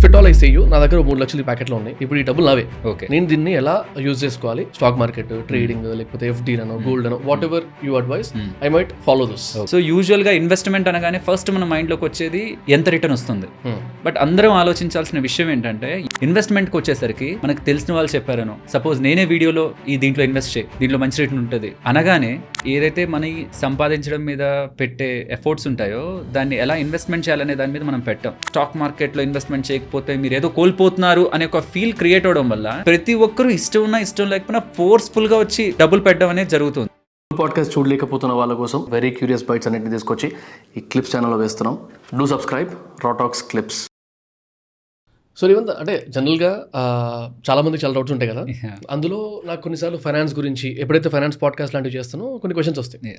If at all I say you, నా దగ్గర 3 లక్షలు ఈ ప్యాకెట్లో ఉన్నాయి, ఇప్పుడు ఈ డబ్బులు నావే. ఓకే, నేను దీన్ని ఎలా యూజ్ చేసుకోవాలి, స్టాక్ మార్కెట్, ట్రేడింగ్, లేకపోతే ఎఫ్డీ అనో, గోల్డ్ అనో, what ever you advice, I might follow this. So యూజువల్గా ఇన్వెస్ట్మెంట్ అనగానే ఫస్ట్ మన మైండ్లోకి వచ్చేది ఎంత రిటర్న్ వస్తుంది. బట్ అందరం ఆలోచించాల్సిన విషయం ఏంటంటే, ఇన్వెస్ట్మెంట్కి వచ్చేసరికి మనకు తెలిసిన వాళ్ళు చెప్పారనో, సపోజ్ నేనే వీడియోలో దీంట్లో ఇన్వెస్ట్ చేయి, దీంట్లో మంచి రిటర్న్ ఉంటుంది అనగానే ఏదైతే మన సంపాదించడం మీద పెట్టే ఎఫర్ట్స్ ఉంటాయో దాన్ని ఎలా ఇన్వెస్ట్మెంట్ చేయాలనే దాని మీద మనం పెట్టాం. స్టాక్ మార్కెట్లో ఇన్వెస్ట్మెంట్ చేయకపోతే మీరు ఏదో కోల్పోతున్నారు అనే ఒక ఫీల్ క్రియేట్ అవడం వల్ల ప్రతి ఒక్కరూ ఇష్టం ఉన్నా ఇష్టం లేకపోయినా ఫోర్స్ఫుల్గా వచ్చి డబ్బులు పెట్టడం అనేది జరుగుతుంది. పాడ్కాస్ట్ చూడలేకపోతున్న వాళ్ళ కోసం వెరీ క్యూరియస్ బైట్స్ అన్నింటిని తీసుకొచ్చి ఈ క్లిప్స్ ఛానల్లో వేస్తున్నాం. డూ సబ్స్క్రైబ్ రా టాక్స్ క్లిప్స్. సో రేవంత్, అంటే జనరల్గా చాలా మందికి చాలా డౌట్స్ ఉంటాయి కదా, అందులో నాకు కొన్నిసార్లు ఫైనాన్స్ గురించి ఎప్పుడైతే ఫైనాన్స్ పాడ్కాస్ట్ లాంటివి చేస్తానో కొన్ని క్వశ్చన్స్ వస్తాయి.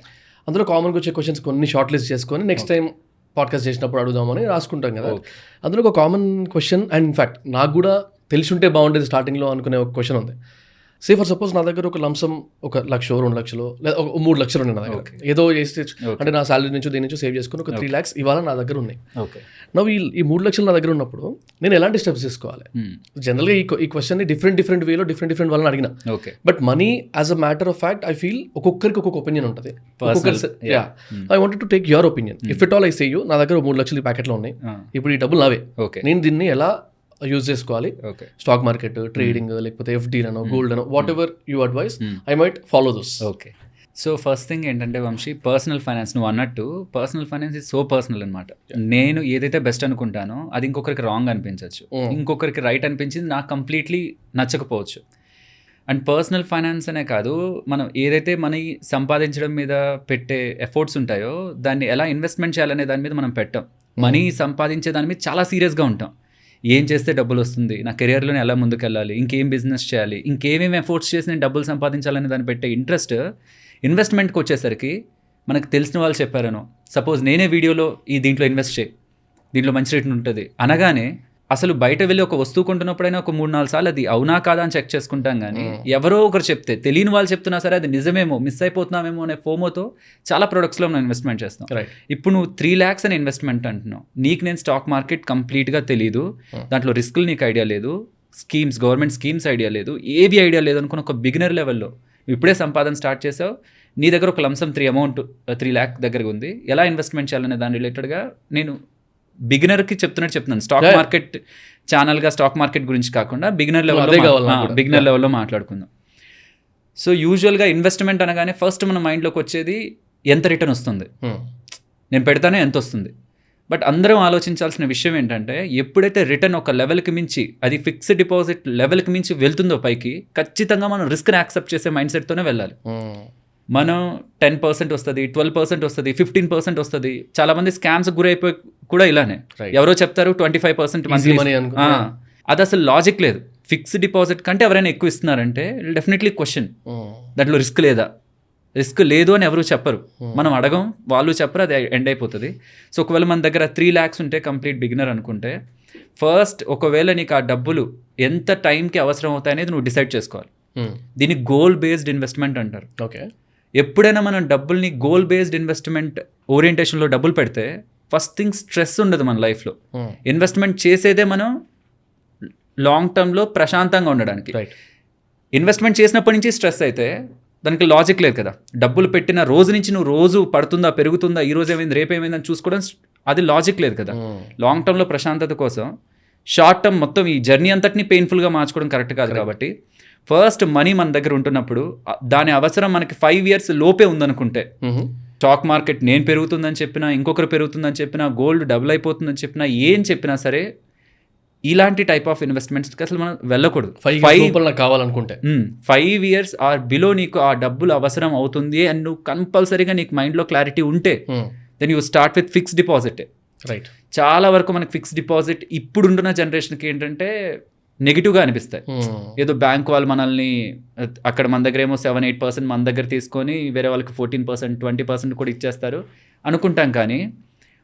అందులో కామన్గా వచ్చే క్వశ్చన్స్ కొన్ని షార్ట్ లిస్ట్ చేసుకొని నెక్స్ట్ టైం పాడ్కాస్ట్ చేసినప్పుడు అడుగుదామని రాసుకుంటాం కదా. అందులో ఒక కామన్ క్వశ్చన్, అండ్ ఇన్ఫ్యాక్ట్ నాకు కూడా తెలిసి ఉంటే బాగుండేది స్టార్టింగ్లో అనుకునే ఒక క్వశ్చన్ ఉంది. సే ఫర్ సపోజ్ నా దగ్గర ఒక లంసమ్ 1 లక్ష 2 లక్షలు లేదా 3 లక్షలు ఉన్నాయి నా దగ్గర, ఏదో అంటే నా సాలరీ నుంచి దీని నుంచి సేవ్ చేసుకుని ఒక 3 lakhs ఇవాళ నా దగ్గర ఉన్నాయి. నా ఈ 3 లక్షలు నా దగ్గర ఉన్నప్పుడు నేను ఎలాంటి స్టెప్స్ తీసుకోవాలి? జనరల్గా ఈ క్వశ్చన్ని డిఫరెంట్ వేలో డిఫరెంట్ వాళ్ళని అడిగిన. But money as a matter of fact I feel ఒక్కొక్కరికి ఒక్కొక్క ఒపీనియన్ ఉంటుంది. I wanted to take your opinion. If at all I say you, నా దగ్గర 3 లక్షలు ఈ ప్యాకెట్లో ఉన్నాయి, ఇప్పుడు ఈ డబ్బులు నావే, నేను దీన్ని ఎలా యూజ్ చేసుకోవాలి, స్టాక్ మార్కెట్, ట్రేడింగ్, లేకపోతే ఎఫ్డీ అనో, గోల్డ్ అనో, what ever you advice, I might follow this. Okay, so first thing ఏంటంటే వంశీ, పర్సనల్ ఫైనాన్స్ నువ్వు అన్నట్టు personal finance is so personal అనమాట. నేను ఏదైతే బెస్ట్ అనుకుంటానో అది ఇంకొకరికి రాంగ్ అనిపించవచ్చు, ఇంకొకరికి రైట్ అనిపించింది నాకు కంప్లీట్లీ నచ్చకపోవచ్చు. అండ్ పర్సనల్ ఫైనాన్స్ అనే కాదు, మనం ఏదైతే మనీ సంపాదించడం మీద పెట్టే ఎఫర్ట్స్ ఉంటాయో దాన్ని ఎలా ఇన్వెస్ట్మెంట్ చేయాలనే దాని మీద మనం పెట్టాం. మనీ సంపాదించే దాని మీద చాలా సీరియస్గా ఉంటాం. ఏం చేస్తే డబ్బులు వస్తుంది, నా కెరియర్లోనే ఎలా ముందుకెళ్ళాలి, ఇంకేం బిజినెస్ చేయాలి, ఇంకేమేమి ఎఫర్ట్స్ చేసి నేను డబ్బులు సంపాదించాలని దాన్ని పెట్టే ఇంట్రెస్ట్ ఇన్వెస్ట్మెంట్కి వచ్చేసరికి మనకు తెలిసిన వాళ్ళు చెప్పారనో, సపోజ్ నేనే వీడియోలో దీంట్లో ఇన్వెస్ట్ చేయి, దీంట్లో మంచి రిటర్న్ ఉంటుంది అనగానే అసలు బయట వెళ్ళి ఒక వస్తువు కొంటున్నప్పుడైనా ఒక 3-4 సార్లు అది అవునా కాదా అని చెక్ చేసుకుంటాం. కానీ ఎవరో ఒకరు చెప్తే, తెలియని వాళ్ళు చెప్తున్నా సరే అది నిజమేమో, మిస్ అయిపోతున్నామేమో అనే ఫోమోతో చాలా ప్రొడక్ట్స్లో మనం ఇన్వెస్ట్మెంట్ చేస్తాం. ఇప్పుడు నువ్వు 3 lakhs అని ఇన్వెస్ట్మెంట్ అంటున్నావు, నీకు నేను స్టాక్ మార్కెట్ కంప్లీట్గా తెలియదు, దాంట్లో రిస్కులు నీకు ఐడియా లేదు, స్కీమ్స్, గవర్నమెంట్ స్కీమ్స్ ఐడియా లేదు, ఏవి ఐడియా లేదు అనుకున్న ఒక బిగినర్ లెవెల్లో ఇప్పుడే సంపాదన స్టార్ట్ చేసావు, నీ దగ్గర ఒక లంసమ్ 3 lakh దగ్గరగా ఉంది, ఎలా ఇన్వెస్ట్మెంట్ చేయాలనే దాని రిలేటెడ్గా నేను బిగినర్కి చెప్తున్నాను. స్టాక్ మార్కెట్ ఛానల్గా స్టాక్ మార్కెట్ గురించి కాకుండా బిగినర్ లెవెల్లో మాట్లాడుకుందాం. సో యూజువల్గా ఇన్వెస్ట్మెంట్ అనగానే ఫస్ట్ మన మైండ్లోకి వచ్చేది ఎంత రిటర్న్ వస్తుంది, నేను పెడతానే ఎంత వస్తుంది. బట్ అందరం ఆలోచించాల్సిన విషయం ఏంటంటే, ఎప్పుడైతే రిటర్న్ ఒక లెవెల్కి మించి, అది ఫిక్స్డ్ డిపాజిట్ లెవెల్కి మించి వెళ్తుందో పైకి, ఖచ్చితంగా మనం రిస్క్ని యాక్సెప్ట్ చేసే మైండ్ సెట్తోనే వెళ్ళాలి. మనం 10% వస్తుంది, 12% వస్తుంది, 15% వస్తుంది. చాలా మంది స్కామ్స్ గురైపోయి కూడా ఇలానే, ఎవరో చెప్తారు 25% మంత్లీ, అది అసలు లాజిక్ లేదు. ఫిక్స్డ్ డిపాజిట్ కంటే ఎవరైనా ఎక్కువ ఇస్తున్నారంటే డెఫినెట్లీ క్వశ్చన్, దాంట్లో రిస్క్ లేదా? రిస్క్ లేదు అని ఎవరు చెప్పరు, మనం అడగం, వాళ్ళు చెప్పరు, అది ఎండ్ అయిపోతుంది. సో ఒకవేళ మన దగ్గర 3 lakhs ఉంటే, కంప్లీట్ బిగినర్ అనుకుంటే, ఫస్ట్ ఒకవేళ నీకు ఆ డబ్బులు ఎంత టైంకి అవసరం అవుతాయి అనేది నువ్వు డిసైడ్ చేసుకోవాలి. దీన్ని గోల్ బేస్డ్ ఇన్వెస్ట్మెంట్ అంటారు. ఓకే, ఎప్పుడైనా మనం డబ్బుల్ని గోల్ బేస్డ్ ఇన్వెస్ట్మెంట్ ఓరియంటేషన్లో డబ్బులు పెడితే ఫస్ట్ థింగ్ స్ట్రెస్ ఉండదు మన లైఫ్లో. ఇన్వెస్ట్మెంట్ చేసేదే మనం లాంగ్ టర్మ్లో ప్రశాంతంగా ఉండడానికి. ఇన్వెస్ట్మెంట్ చేసినప్పటి నుంచి స్ట్రెస్ అయితే దానికి లాజిక్ లేదు కదా. డబ్బులు పెట్టిన రోజు నుంచి నువ్వు రోజు పడుతుందా, పెరుగుతుందా, ఈ రోజు ఏమైంది, రేపు ఏమైందని చూసుకోవడం, అది లాజిక్ లేదు కదా. లాంగ్ టర్మ్లో ప్రశాంతత కోసం షార్ట్ టర్మ్ మొత్తం ఈ జర్నీ అంతటినీ పెయిన్ఫుల్గా మార్చుకోవడం కరెక్ట్ కాదు. కాబట్టి ఫస్ట్ మనీ మన దగ్గర ఉంటున్నప్పుడు దాని అవసరం మనకి 5 years లోపే ఉందనుకుంటే, స్టాక్ మార్కెట్ నేను పెరుగుతుందని చెప్పినా, ఇంకొకరు పెరుగుతుందని చెప్పినా, గోల్డ్ డబుల్ అయిపోతుందని చెప్పినా, ఏం చెప్పినా సరే ఇలాంటి టైప్ ఆఫ్ ఇన్వెస్ట్మెంట్స్కి అసలు మనం వెళ్ళకూడదు. 5 కావాలనుకుంటే 5 years ఆర్ బిలో నీకు ఆ డబ్బులు అవసరం అవుతుంది అని నువ్వు కంపల్సరీగా నీకు మైండ్లో క్లారిటీ ఉంటే, then you start with fixed deposit. Right, చాలా వరకు మనకి ఫిక్స్డ్ డిపాజిట్ ఇప్పుడుంటున్న జనరేషన్కి ఏంటంటే నెగిటివ్గా అనిపిస్తాయి. ఏదో బ్యాంక్ వాళ్ళు మనల్ని అక్కడ మన దగ్గర ఏమో 7-8% మన దగ్గర తీసుకొని వేరే వాళ్ళకి 14%, 20% కూడా ఇచ్చేస్తారు అనుకుంటాం. కానీ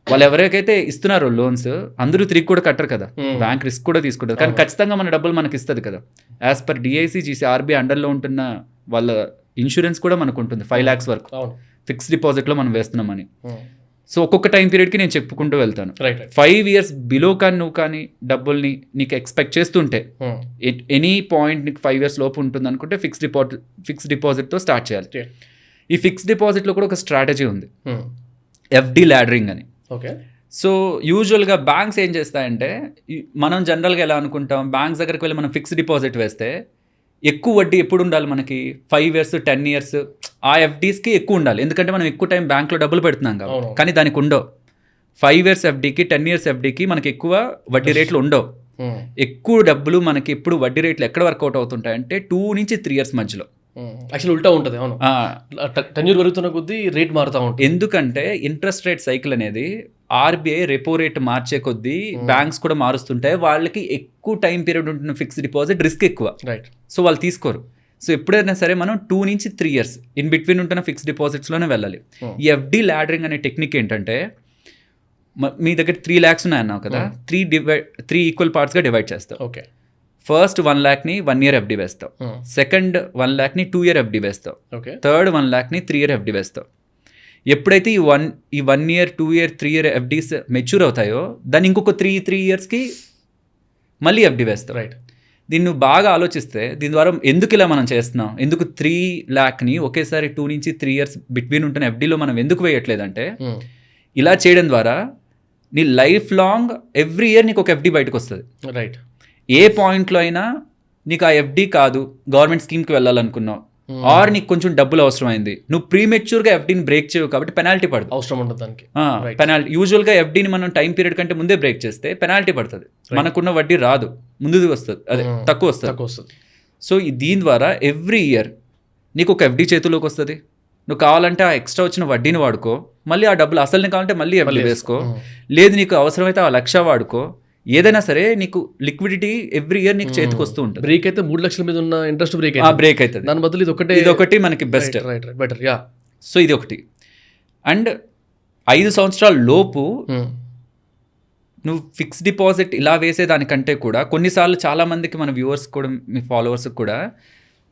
వాళ్ళు ఎవరికైతే ఇస్తున్నారో లోన్స్ అందరూ తిరిగి కూడా కట్టరు కదా, బ్యాంక్ రిస్క్ కూడా తీసుకుంటారు. కానీ ఖచ్చితంగా మన డబ్బులు మనకి ఇస్తుంది కదా. యాజ్ పర్ DICGC RBI అండర్లో ఉంటున్న వాళ్ళ ఇన్సూరెన్స్ కూడా మనకు ఉంటుంది 5 lakhs వరకు ఫిక్స్డ్ డిపాజిట్లో మనం వేస్తున్నామని. సో ఒక్కొక్క టైం పీరియడ్కి నేను చెప్పుకుంటూ వెళ్తాను. రైట్ 5 years బిలో కానీ నువ్వు కానీ డబ్బుల్ని నీకు ఎక్స్పెక్ట్ చేస్తుంటే ఎనీ పాయింట్ నీకు 5 years లోపు ఉంటుంది అనుకుంటే ఫిక్స్డ్ డిపాజిట్తో స్టార్ట్ చేయాలి. ఈ ఫిక్స్డ్ డిపాజిట్లో కూడా ఒక స్ట్రాటజీ ఉంది, ఎఫ్డి ల్యాడరింగ్ అని. ఓకే. సో యూజువల్గా బ్యాంక్స్ ఏం చేస్తాయంటే, మనం జనరల్గా ఎలా అనుకుంటాం, బ్యాంక్స్ దగ్గరికి వెళ్ళి మనం ఫిక్స్డ్ డిపాజిట్ వేస్తే ఎక్కువ వడ్డీ ఎప్పుడు ఉండాలి మనకి, 5 years 10 years ఆ ఎఫ్డీస్కి ఎక్కువ ఉండాలి, ఎందుకంటే మనం ఎక్కువ టైం బ్యాంక్లో డబ్బులు పెడుతున్నాం కాబట్టి. కానీ దానికి ఉండవు. 5 years ఎఫ్డీకి 10 years ఎఫ్డీకి మనకి ఎక్కువ వడ్డీ రేట్లు ఉండవు. ఎక్కువ డబ్బులు మనకి ఎప్పుడు వడ్డీ రేట్లు ఎక్కడ వర్కౌట్ అవుతుంటాయంటే 2 నుంచి 3 years మధ్యలో. యాక్చువల్లీ ఉల్టా ఉంటుంది. అవును, టెన్యూర్ పెరుగుతున్న కొద్దీ రేట్ మారుతూ ఉంటుంది. ఎందుకంటే ఇంట్రెస్ట్ రేట్ సైకిల్ అనేది ఆర్బీఐ రెపో రేట్ మార్చే కొద్దీ బ్యాంక్స్ కూడా మారుస్తుంటాయి. వాళ్ళకి ఎక్కువ టైం పీరియడ్ ఉంటున్న ఫిక్స్డ్ డిపాజిట్ రిస్క్ ఎక్కువ. రైట్. సో వాళ్ళు తీసుకోరు. సో ఎప్పుడైనా సరే మనం 2 నుంచి 3 years ఇన్ బిట్వీన్ ఉంటున్న ఫిక్స్డ్ డిపాజిట్స్లోనే వెళ్ళాలి. ఈ ఎఫ్డి ల్యాడరింగ్ అనే టెక్నిక్ ఏంటంటే, మీ దగ్గర 3 lakhs ఉన్నాయన్నావు కదా, 3 ఈక్వల్ పార్ట్స్గా డివైడ్ చేస్తావు. ఓకే. ఫస్ట్ 1 lakhని 1 year ఎఫ్డి వేస్తావు, సెకండ్ 1 lakhని 2 year ఎఫ్డి వేస్తావు, థర్డ్ 1 lakhని 3 year ఎఫ్డి వేస్తావు. ఎప్పుడైతే ఈ 1 year 2 year 3 year FDs mature అవుతాయో దాన్ని ఇంకొక 3 yearsకి మళ్ళీ ఎఫ్డి వేస్తావు. రైట్. దీన్ని నువ్వు బాగా ఆలోచిస్తే దీని ద్వారా ఎందుకు ఇలా మనం చేస్తున్నాం, ఎందుకు 3 lakhని ఒకేసారి 2 నుంచి 3 years బిట్వీన్ ఉంటున్న ఎఫ్డీలో మనం ఎందుకు వేయట్లేదంటే, ఇలా చేయడం ద్వారా నీ లైఫ్ లాంగ్ ఎవ్రీ ఇయర్ నీకు ఒక ఎఫ్డి బయటకు వస్తుంది. రైట్. ఏ పాయింట్లో అయినా నీకు ఆ ఎఫ్డి కాదు, గవర్నమెంట్ స్కీమ్కి వెళ్ళాలనుకున్నావు, ఆర్ నీకు కొంచెం డబ్బులు అవసరమైంది, నువ్వు ప్రీమెచ్యూర్గా ఎఫ్డీని బ్రేక్ చేయవు కాబట్టి పెనాల్టీ పడుతుంది. అవసరం ఉంటుంది దానికి పెనాల్టీ. యూజువల్గా ఎఫ్డీని మనం టైం పీరియడ్ కంటే ముందే బ్రేక్ చేస్తే పెనాల్టీ పడుతుంది, మనకున్న వడ్డీ రాదు, ముందుది వస్తుంది, అదే తక్కువ వస్తుంది. సో దీని ద్వారా ఎవ్రీ ఇయర్ నీకు ఒక ఎఫ్డి చేతిలోకి వస్తుంది. నువ్వు కావాలంటే ఆ ఎక్స్ట్రా వచ్చిన వడ్డీని వాడుకో, మళ్ళీ ఆ డబ్బులు అసలుని కావాలంటే మళ్ళీ ఎఫ్డి వేసుకో, లేదు నీకు అవసరమైతే ఆ 1,00,000 వాడుకో. ఏదైనా సరే నీకు లిక్విడిటీ ఎవ్రీ ఇయర్ నీకు చేతికి వస్తూ ఉంటుంది. బ్రేక్ అయితే 3 lakhs మీద ఉన్న ఇంట్రెస్ట్ బ్రేక్ అవుతుంది. దాని బదులు ఇది ఒకటి మనకి బెస్ట్. బెటర్. యా. సో ఇది ఒకటి. అండ్ 5 సంవత్సరాల లోపు నువ్వు ఫిక్స్డ్ డిపాజిట్ ఇలా వేసేదానికంటే కూడా కొన్నిసార్లు చాలామందికి, మన వ్యూవర్స్ కూడా, మీ ఫాలోవర్స్కి కూడా,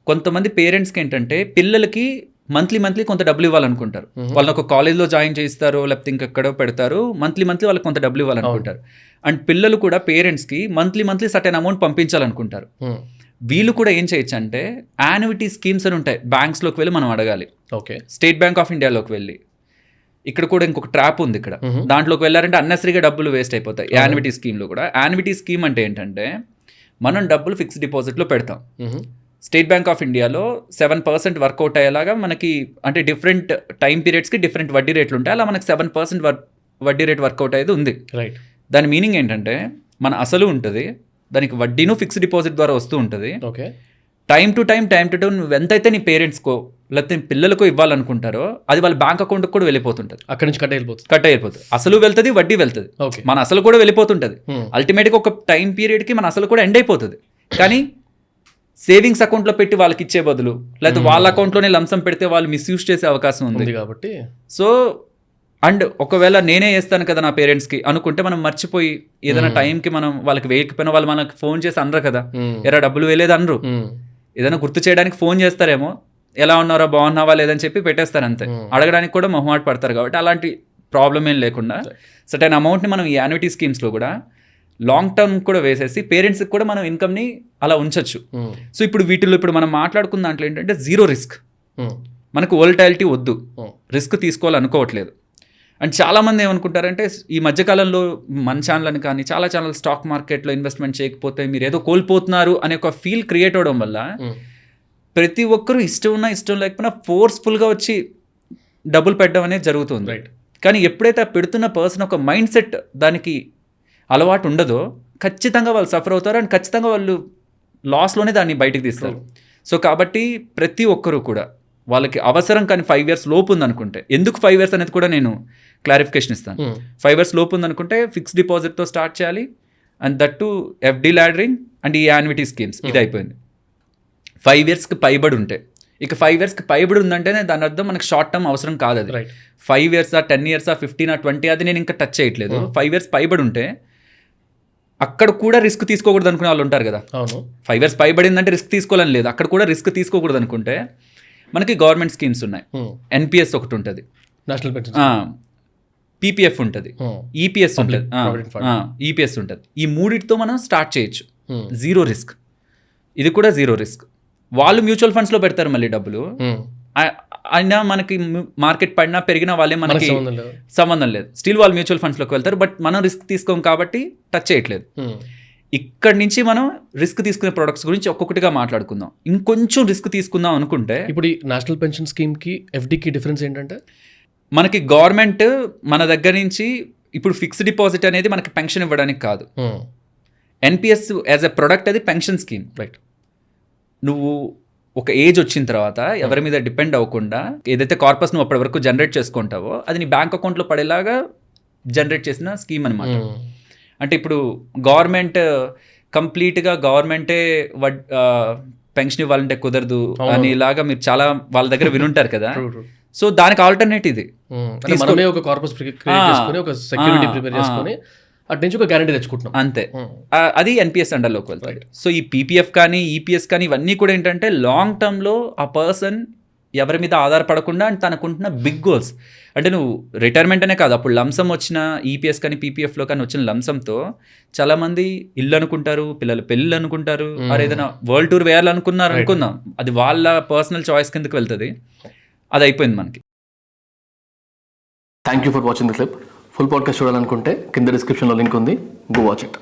కొంతమంది పేరెంట్స్కి ఏంటంటే పిల్లలకి మంత్లీ కొంత డబ్బులు ఇవ్వాలనుకుంటారు. వాళ్ళని ఒక కాలేజ్లో జాయిన్ చేయిస్తారు, లేకపోతే ఇంకెక్కడో పెడతారు, మంత్లీ వాళ్ళకి కొంత డబ్బులు ఇవ్వాలనుకుంటారు. అండ్ పిల్లలు కూడా పేరెంట్స్కి మంత్లీ సర్టెన్ అమౌంట్ పంపించాలనుకుంటారు. వీళ్ళు కూడా ఏం చేయొచ్చు అంటే, యాన్యుటీ స్కీమ్స్ అని ఉంటాయి, బ్యాంక్స్లోకి వెళ్ళి మనం అడగాలి. ఓకే. స్టేట్ బ్యాంక్ ఆఫ్ ఇండియాలోకి వెళ్ళి, ఇక్కడ కూడా ఇంకొక ట్రాప్ ఉంది ఇక్కడ, దాంట్లోకి వెళ్ళారంటే అన్నెసరీగా డబ్బులు వేస్ట్ అయిపోతాయి. యాన్యుటీ స్కీమ్లో కూడా, యాన్యుటీ స్కీమ్ అంటే ఏంటంటే, మనం డబ్బులు ఫిక్స్డ్ డిపాజిట్లో పెడతాం. స్టేట్ బ్యాంక్ ఆఫ్ ఇండియాలో 7% వర్కౌట్ అయ్యేలాగా మనకి, అంటే డిఫరెంట్ టైం పీరియడ్స్కి డిఫరెంట్ వడ్డీ రేట్లు ఉంటాయి, అలా మనకి 7% వడ్డీ రేట్ వర్కౌట్ అయ్యేది ఉంది. రైట్. దాని మీనింగ్ ఏంటంటే, మన అసలు ఉంటుంది, దానికి వడ్డీను ఫిక్స్డ్ డిపాజిట్ ద్వారా వస్తూ ఉంటుంది. ఓకే. టైం టు టైం నువ్వు ఎంతైతే నీ పేరెంట్స్కో లేకపోతే పిల్లలకో ఇవ్వాలనుకుంటారో అది వాళ్ళ బ్యాంక్ అకౌంట్కి కూడా వెళ్ళిపోతుంటుంది. అక్కడి నుంచి కట్ అయిపోతుంది. అసలు వెళ్తుంది, వడ్డీ వెళ్తుంది, మన అసలు కూడా వెళ్ళిపోతుంటుంది. అల్టిమేట్గా ఒక టైం పీరియడ్కి మన అసలు కూడా ఎండ్ అయిపోతుంది. కానీ సేవింగ్స్ అకౌంట్లో పెట్టి వాళ్ళకి ఇచ్చే బదులు, లేకపోతే వాళ్ళ అకౌంట్లోనే లంసం పెడితే వాళ్ళు మిస్యూజ్ చేసే అవకాశం ఉంది కాబట్టి. సో అండ్ ఒకవేళ నేనే వేస్తాను కదా నా పేరెంట్స్కి అనుకుంటే, మనం మర్చిపోయి ఏదైనా టైంకి మనం వాళ్ళకి వేయకపోయినా వాళ్ళు మనకి ఫోన్ చేసి అనరు కదా, ఎరా డబ్బులు వేయలేదు అనరు. ఏదైనా గుర్తు చేయడానికి ఫోన్ చేస్తారేమో, ఎలా ఉన్నారా, బాగున్నావా లేదని చెప్పి పెట్టేస్తారు అంతే. అడగడానికి కూడా మొహమాట పడతారు. కాబట్టి అలాంటి ప్రాబ్లం ఏం లేకుండా సర్టెన్ అమౌంట్ని మనం ఈ యాన్యుటీ స్కీమ్స్లో కూడా లాంగ్ టర్మ్ కూడా వేసేసి పేరెంట్స్కి కూడా మనం ఇన్కమ్ని అలా ఉంచవచ్చు. సో ఇప్పుడు మనం మాట్లాడుకున్న దాంట్లో ఏంటంటే జీరో రిస్క్, మనకు వోలటాలిటీ వద్దు, రిస్క్ తీసుకోవాలనుకోవట్లేదు. అండ్ చాలామంది ఏమనుకుంటారంటే, ఈ మధ్యకాలంలో మన ఛానల్ అని కానీ చాలా ఛానల్ స్టాక్ మార్కెట్లో ఇన్వెస్ట్మెంట్ చేయకపోతే మీరు ఏదో కోల్పోతున్నారు అనే ఒక ఫీల్ క్రియేట్ అవడం వల్ల ప్రతి ఒక్కరూ ఇష్టం ఉన్నా ఇష్టం లేకపోయినా ఫోర్స్ఫుల్గా వచ్చి డబ్బులు పెట్టడం అనేది జరుగుతుంది. కానీ ఎప్పుడైతే పెడుతున్న పర్సన్ ఒక మైండ్ సెట్ దానికి అలవాటు ఉండదో ఖచ్చితంగా వాళ్ళు సఫర్ అవుతారు, అండ్ ఖచ్చితంగా వాళ్ళు లాస్లోనే దాన్ని బయటకు తీస్తారు. సో కాబట్టి ప్రతి ఒక్కరూ కూడా వాళ్ళకి అవసరం కానీ 5 years లోపు ఉందనుకుంటే, ఎందుకు 5 years అనేది కూడా నేను క్లారిఫికేషన్ ఇస్తాను. 5 years లోపు ఉందనుకుంటే ఫిక్స్డ్ డిపాజిట్తో స్టార్ట్ చేయాలి, and that to FD laddering and ఈ యాన్యుటీ స్కీమ్స్. ఇది అయిపోయింది. 5 yearsకి పైబడి ఉంటే, ఇక 5 yearsకి పైబడి ఉందంటేనే దాని అర్థం మనకు షార్ట్ టర్మ్ అవసరం కాదు. అది 5 years 10 years 15 20 అది నేను ఇంకా టచ్ చేయట్లేదు. 5 years పైబడి ఉంటే అక్కడ కూడా రిస్క్ తీసుకోకూడదు అనుకునే వాళ్ళు ఉంటారు కదా. 5 years పైబడిందంటే రిస్క్ తీసుకోవాలని లేదు, అక్కడ కూడా రిస్క్ తీసుకోకూడదు అనుకుంటే మనకి గవర్నమెంట్ స్కీమ్స్ ఉన్నాయి. ఎన్పిఎస్ ఒకటి ఉంటుంది, పీపీఎఫ్ ఉంటుంది, ఈపీఎస్ ఉంటుంది, ఈపీఎస్ ఉంటుంది. ఈ మూడిటితో మనం స్టార్ట్ చేయొచ్చు. జీరో రిస్క్, ఇది కూడా జీరో రిస్క్. వాళ్ళు మ్యూచువల్ ఫండ్స్లో పెడతారు మళ్ళీ డబ్బులు, అయినా మనకి మార్కెట్ పడినా పెరిగినా వాళ్ళే మనకి సంబంధం లేదు. స్టిల్ వాళ్ళు మ్యూచువల్ ఫండ్స్లోకి వెళ్తారు, బట్ మనం రిస్క్ తీసుకోం కాబట్టి టచ్ చేయట్లేదు. ఇక్కడి నుంచి మనం రిస్క్ తీసుకునే ప్రొడక్ట్స్ గురించి ఒక్కొక్కటిగా మాట్లాడుకుందాం. ఇంకొంచెం రిస్క్ తీసుకుందాం అనుకుంటే, ఇప్పుడు ఈ నేషనల్ పెన్షన్ స్కీమ్కి ఎఫ్డీకి డిఫరెన్స్ ఏంటంటే, మనకి గవర్నమెంట్ మన దగ్గర నుంచి ఇప్పుడు ఫిక్స్డ్ డిపాజిట్ అనేది మనకి పెన్షన్ ఇవ్వడానికి కాదు. ఎన్పిఎస్ యాజ్ ఎ ప్రొడక్ట్ అది పెన్షన్ స్కీమ్. రైట్. నువ్వు ఒక ఏజ్ వచ్చిన తర్వాత ఎవరి మీద డిపెండ్ అవ్వకుండా ఏదైతే కార్పస్ నువ్వు అప్పటి వరకు జనరేట్ చేసుకుంటావో అది నీ బ్యాంక్ అకౌంట్లో పడేలాగా జనరేట్ చేసిన స్కీమ్ అనమాట. అంటే ఇప్పుడు గవర్నమెంట్ కంప్లీట్గా గవర్నమెంటే పెన్షన్ ఇవ్వాలంటే కుదరదు అని ఇలాగా మీరు చాలా వాళ్ళ దగ్గర వినుంటారు కదా. సో దానికి ఆల్టర్నేట్ ఇది. ఒక కార్పస్ క్రియేట్ చేసుకొని ఒక సెక్యూరిటీ ప్రిపేర్ చేసుకొని అటు నుంచి ఒక గ్యారంటీ తెచ్చుకుంటున్నాం అంతే. అది ఎన్పిఎస్ అండర్లోకి వెళ్తాయి. సో ఈ పీపీఎఫ్ కానీ ఈపీఎస్ కానీ ఇవన్నీ కూడా ఏంటంటే లాంగ్ టర్మ్లో ఆ పర్సన్ ఎవరి మీద ఆధారపడకుండా అండ్ తనకుంటున్న బిగ్ గోల్స్, అంటే నువ్వు రిటైర్మెంట్ అనే కాదు, అప్పుడు లంసమ్ వచ్చిన ఈపీఎస్ కానీ పీపీఎఫ్లో కానీ వచ్చిన లంసంతో చాలామంది ఇల్లు అనుకుంటారు, పిల్లలు పెళ్ళి అనుకుంటారు, మరి ఏదైనా వరల్డ్ టూర్ వేయాలనుకున్నారు అనుకుందాం, అది వాళ్ళ పర్సనల్ చాయిస్ కిందకి వెళ్తుంది. అది అయిపోయింది మనకి. Thank you for watching the clip. Full podcast చూడాలనుకుంటే కింద డిస్క్రిప్షన్లో లింక్ ఉంది, గో వాచ్ ఇట్.